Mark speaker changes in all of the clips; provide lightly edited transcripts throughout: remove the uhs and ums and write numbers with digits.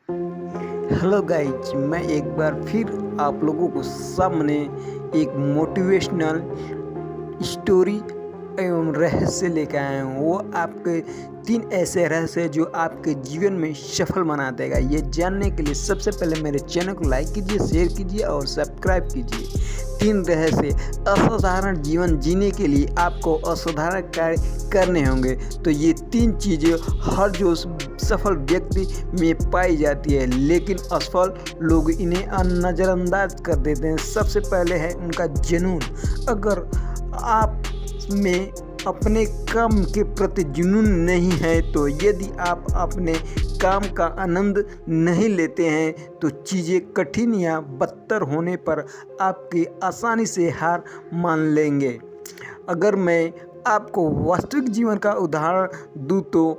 Speaker 1: Hello guys, मैं एक बार फिर आप लोगों को सामने एक मोटिवेशनल स्टोरी एवं रहस्य लेकर आया हूँ। वो आपके 3 ऐसे रहस्य जो आपके जीवन में सफल बना देगा। ये जानने के लिए सबसे पहले मेरे चैनल को लाइक कीजिए, शेयर कीजिए और सब्सक्राइब कीजिए। 3 रहस्य असाधारण जीवन जीने के लिए आपको असाधारण कार्य करने होंगे। तो ये 3 चीज़ें हर जो सफल व्यक्ति में पाई जाती है, लेकिन असफल लोग इन्हें नज़रअंदाज कर देते हैं। सबसे पहले है उनका जुनून। अगर आप में अपने काम के प्रति जुनून नहीं है, तो यदि आप अपने काम का आनंद नहीं लेते हैं तो चीज़ें कठिन या बदतर होने पर आपकी आसानी से हार मान लेंगे। अगर मैं आपको वास्तविक जीवन का उदाहरण दूं तो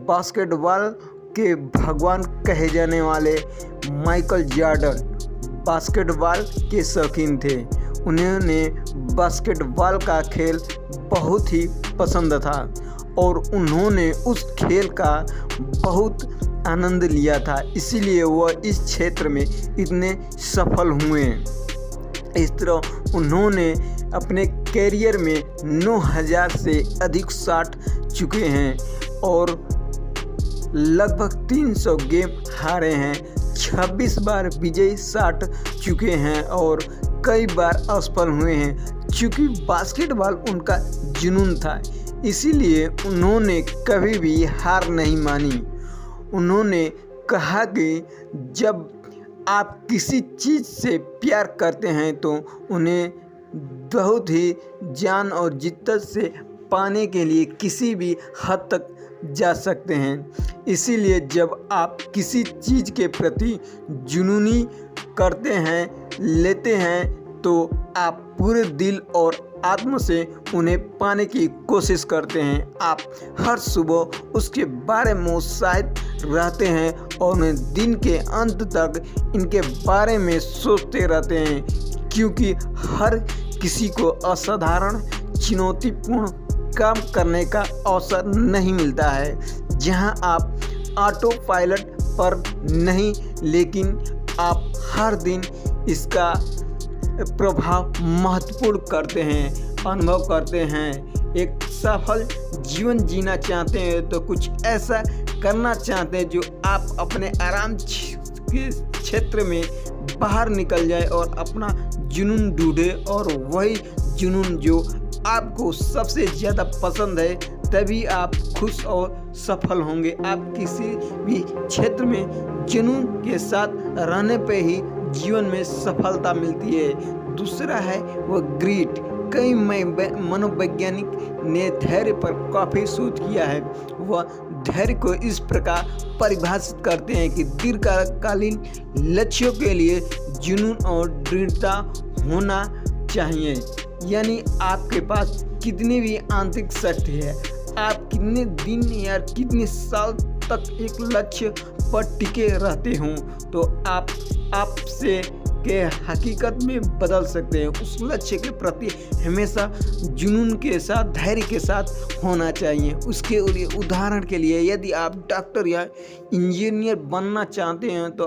Speaker 1: बास्केटबॉल के भगवान कहे जाने वाले माइकल जॉर्डन बास्केटबॉल के शौकीन थे। उन्होंने बास्केटबॉल का खेल बहुत ही पसंद था और उन्होंने उस खेल का बहुत आनंद लिया था, इसीलिए वह इस क्षेत्र में इतने सफल हुए। इस तरह उन्होंने अपने कैरियर में 9000 से अधिक शॉट चुके हैं और लगभग 300 गेम हारे हैं, 26 बार विजयी शॉट चुके हैं और कई बार असफल हुए हैं। चूँकि बास्केटबॉल उनका जुनून था, इसीलिए उन्होंने कभी भी हार नहीं मानी। उन्होंने कहा कि जब आप किसी चीज़ से प्यार करते हैं तो उन्हें बहुत ही जान और जिद्दत से पाने के लिए किसी भी हद तक जा सकते हैं। इसीलिए जब आप किसी चीज़ के प्रति जुनूनी करते हैं, लेते हैं, तो आप पूरे दिल और आत्मा से उन्हें पाने की कोशिश करते हैं। आप हर सुबह उसके बारे में उत्साहित रहते हैं और उन्हें दिन के अंत तक इनके बारे में सोचते रहते हैं, क्योंकि हर किसी को असाधारण चुनौतीपूर्ण काम करने का अवसर नहीं मिलता है, जहां आप ऑटो पायलट पर नहीं, लेकिन आप हर दिन इसका प्रभाव महत्वपूर्ण करते हैं, अनुभव करते हैं। एक सफल जीवन जीना चाहते हैं तो कुछ ऐसा करना चाहते हैं जो आप अपने आराम के क्षेत्र में बाहर निकल जाए और अपना जुनून ढूंढे, और वही जुनून जो आपको सबसे ज़्यादा पसंद है, तभी आप खुश और सफल होंगे। आप किसी भी क्षेत्र में जुनून के साथ रहने पे ही जीवन में सफलता मिलती है। दूसरा है वह ग्रीट। कई मनोवैज्ञानिक ने धैर्य पर काफ़ी शोध किया है। वह धैर्य को इस प्रकार परिभाषित करते हैं कि दीर्घकालीन लक्ष्यों के लिए जुनून और दृढ़ता होना चाहिए। यानी आपके पास कितनी भी आंतरिक शक्ति है, आप कितने दिन या कितने साल तक एक लक्ष्य पर टिके रहते हों, तो आपसे के हकीकत में बदल सकते हैं। उस लक्ष्य के प्रति हमेशा जुनून के साथ, धैर्य के साथ होना चाहिए। उसके लिए उदाहरण के लिए यदि आप डॉक्टर या इंजीनियर बनना चाहते हैं तो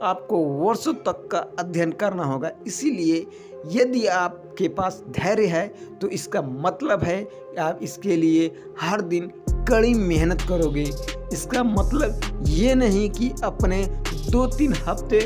Speaker 1: आपको वर्षों तक का अध्ययन करना होगा। इसीलिए यदि आपके पास धैर्य है तो इसका मतलब है कि आप इसके लिए हर दिन कड़ी मेहनत करोगे। इसका मतलब ये नहीं कि अपने 2-3 हफ्ते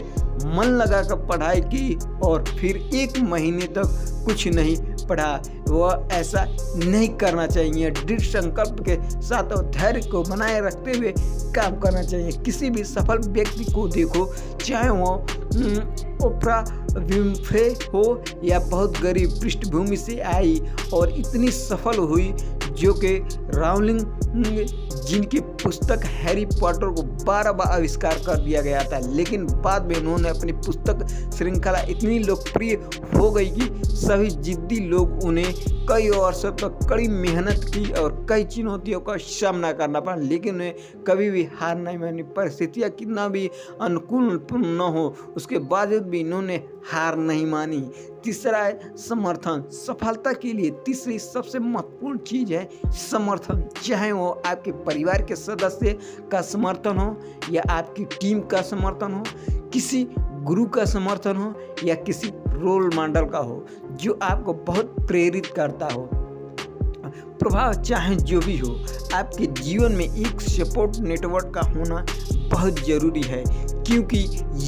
Speaker 1: मन लगाकर पढ़ाई की और फिर 1 महीने तक कुछ नहीं पढ़ा। वह ऐसा नहीं करना चाहिए। दृढ़ संकल्प के साथ और धैर्य को बनाए रखते हुए काम करना चाहिए। किसी भी सफल व्यक्ति को देखो, चाहे वो ओप्रा विन्फ्रे हो या बहुत गरीब पृष्ठभूमि से आई और इतनी सफल हुई, जो कि राउलिंग जिनकी पुस्तक हैरी पॉटर को 12 बार आविष्कार कर दिया गया था, लेकिन बाद में उन्होंने अपनी पुस्तक श्रृंखला इतनी लोकप्रिय हो गई कि सभी जिद्दी लोग उन्हें कई अवसर पर कड़ी मेहनत की और कई चुनौतियों का सामना करना पड़ा, लेकिन उन्हें कभी भी हार नहीं मानी। परिस्थितियाँ कितना भी अनुकूल न हो, उसके बावजूद भी इन्होंने हार नहीं मानी। तीसरा है समर्थन। सफलता के लिए तीसरी सबसे महत्वपूर्ण चीज़ है समर्थन। चाहे वो आपके परिवार के सदस्य का समर्थन हो या आपकी टीम का समर्थन हो, किसी गुरु का समर्थन हो या किसी रोल मॉडल का हो जो आपको बहुत प्रेरित करता हो। प्रभाव चाहे जो भी हो, आपके जीवन में एक सपोर्ट नेटवर्क का होना बहुत ज़रूरी है, क्योंकि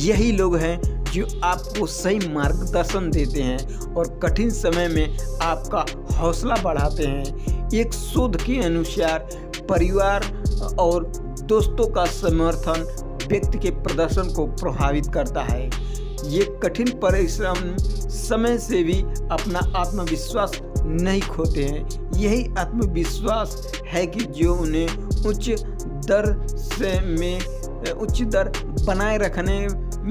Speaker 1: यही लोग हैं जो आपको सही मार्गदर्शन देते हैं और कठिन समय में आपका हौसला बढ़ाते हैं। एक शोध के अनुसार परिवार और दोस्तों का समर्थन व्यक्ति के प्रदर्शन को प्रभावित करता है। ये कठिन परिश्रम समय से भी अपना आत्मविश्वास नहीं खोते हैं। यही आत्मविश्वास है कि जो उन्हें उच्च दर बनाए रखने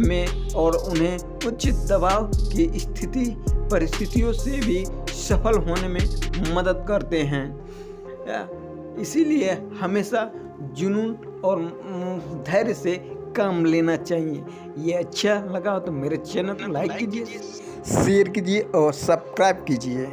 Speaker 1: में और उन्हें उच्च दबाव की परिस्थितियों से भी सफल होने में मदद करते हैं। इसीलिए हमेशा जुनून और धैर्य से काम लेना चाहिए। ये अच्छा लगा हो तो मेरे चैनल को लाइक कीजिए, शेयर कीजिए और सब्सक्राइब कीजिए।